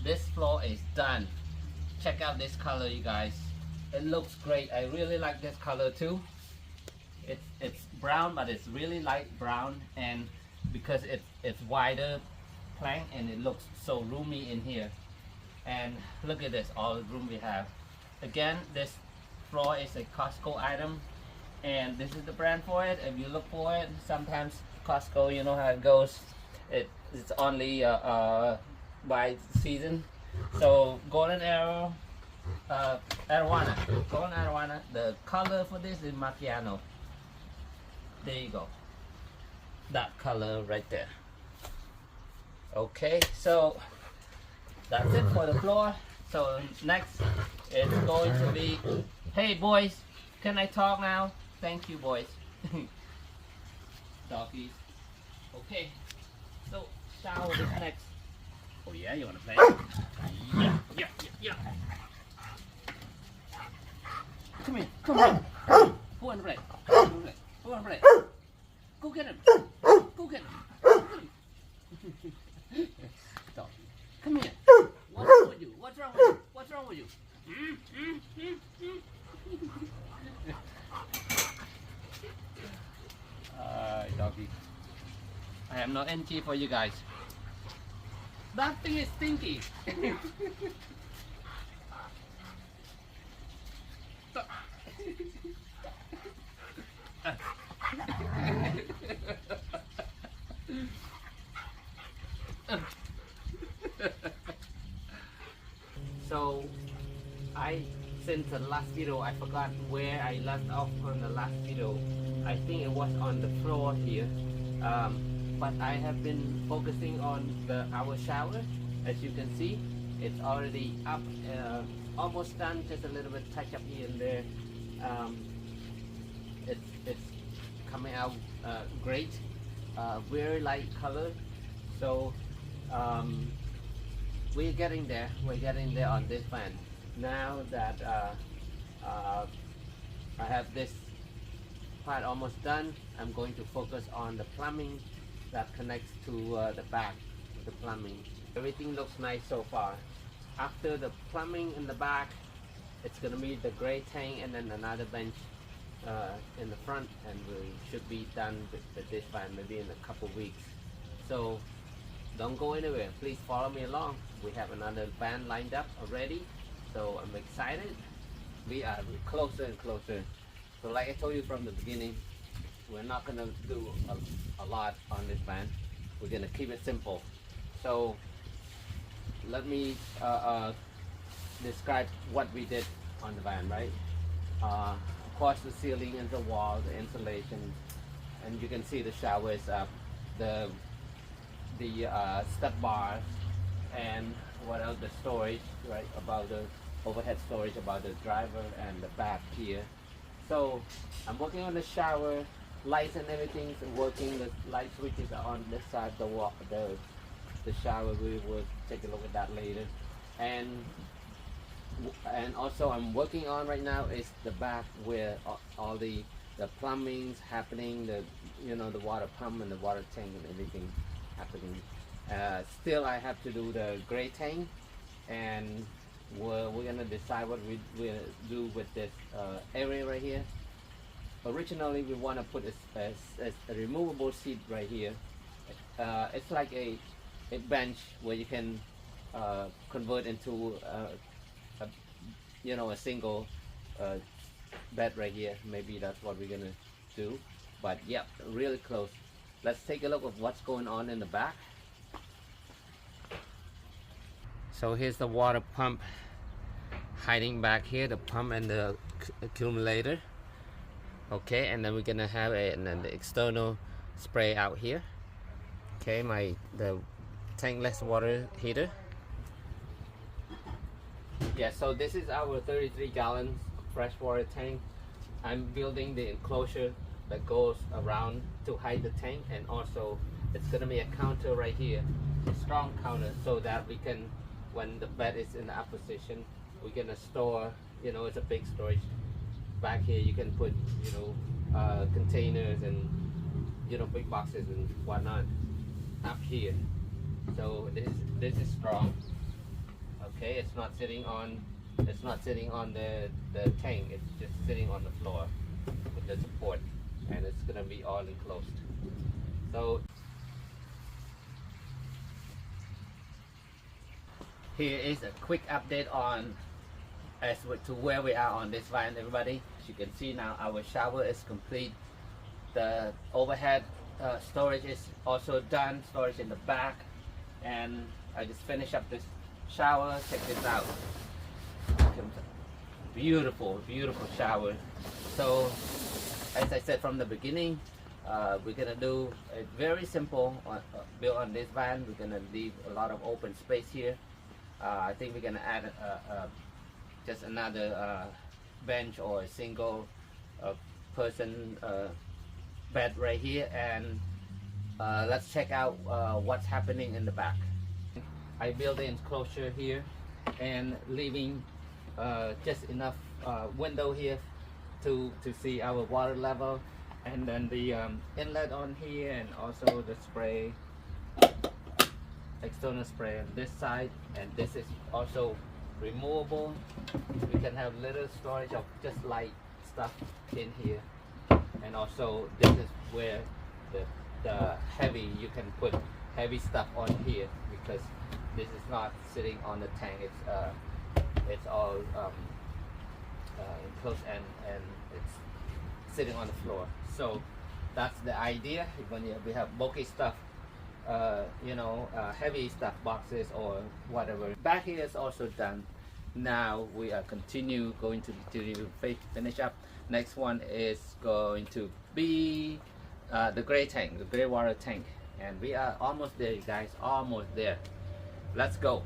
this floor is done. Check out this color, you guys. It looks great. I really like this color too. It's brown, but it's really light brown, and because it's wider plank and it looks so roomy in here. And look at this, all the room we have. Again, this floor is a Costco item, and this is the brand for it. If you look for it, sometimes Costco, you know how it goes. It's only by season. So golden arrow, arowana, golden arowana. The color for this is macchiato. There you go. That color right there. Okay, so that's it for the floor. So next it's going to be, hey boys, can I talk now? Thank you, boys. Doggies. Okay, so shower is next. Oh yeah, you wanna play? Yeah. Come here, come here. Go and play. Go and play. Go get him. Go get him. Doggy. Come here. What's wrong with you? What's wrong with you? What's wrong with you? Doggy. I have no energy for you guys. That thing is stinky. So since the last video, I forgot where I left off on the last video. I think it was on the floor here, but I have been focusing on our shower. As you can see, it's already up, almost done, just a little bit touch up here and there. It's coming out great, very light color. So we're getting there on this fan. Now that I have this part almost done, I'm going to focus on the plumbing that connects to the back, the plumbing. Everything looks nice so far. After the plumbing in the back, it's going to be the gray tank and then another bench in the front, and we should be done with this fan maybe in a couple weeks. So don't go anywhere, please follow me along. We have another van lined up already, so I'm excited. We are closer and closer. So like I told you from the beginning, we're not going to do a lot on this van. We're going to keep it simple. So let me describe what we did on the van, right? Of course, the ceiling and the wall, the insulation, and you can see the shower is up, the step bars, and what else, the storage, right, about the overhead storage, about the driver and the back here. So I'm working on the shower, lights and everything is working. The light switches are on this side, the shower. We will take a look at that later. And also I'm working on right now is the back where all the plumbing's happening, the water pump and the water tank and everything happening. Still I have to do the gray tank, and we're gonna decide what we do with this area right here. Originally we want to put a removable seat right here. It's like a bench where you can convert into a single bed right here. Maybe that's what we're gonna do, but yeah, really close. Let's take a look at what's going on in the back. So here's the water pump hiding back here, the pump and the accumulator. Okay, and then we're gonna have the external spray out here. Okay, the tankless water heater. Yeah, so this is our 33 gallons freshwater tank. I'm building the enclosure that goes around to hide the tank, and also it's gonna be a counter right here, a strong counter, so that we can, when the bed is in the up position, we're gonna store, it's a big storage. Back here you can put, containers and, big boxes and whatnot up here. So this is strong. Okay, it's not sitting on the tank. It's just sitting on the floor with the support, and it's gonna be all enclosed. So here is a quick update on to where we are on this van, everybody. As you can see now, our shower is complete. The overhead storage is also done, storage in the back, and I just finished up this shower. Check this out. Beautiful, beautiful shower. So as I said from the beginning, we're gonna do a very simple build on this van. We're gonna leave a lot of open space here. I think we're gonna add just another bench or a single person bed right here, and let's check out what's happening in the back. I built the enclosure here and leaving just enough window here to see our water level, and then the inlet on here, and also the spray, external spray on this side, and this is also removable. We can have little storage of just light stuff in here, and also this is where the heavy, you can put heavy stuff on here, because this is not sitting on the tank. It's all enclosed, and it's sitting on the floor. So that's the idea. When we have bulky stuff, heavy stuff, boxes or whatever. Back here is also done. Now we are going to finish up. Next one is going to be the gray tank, the gray water tank, and we are almost there, you guys. Almost there. Let's go.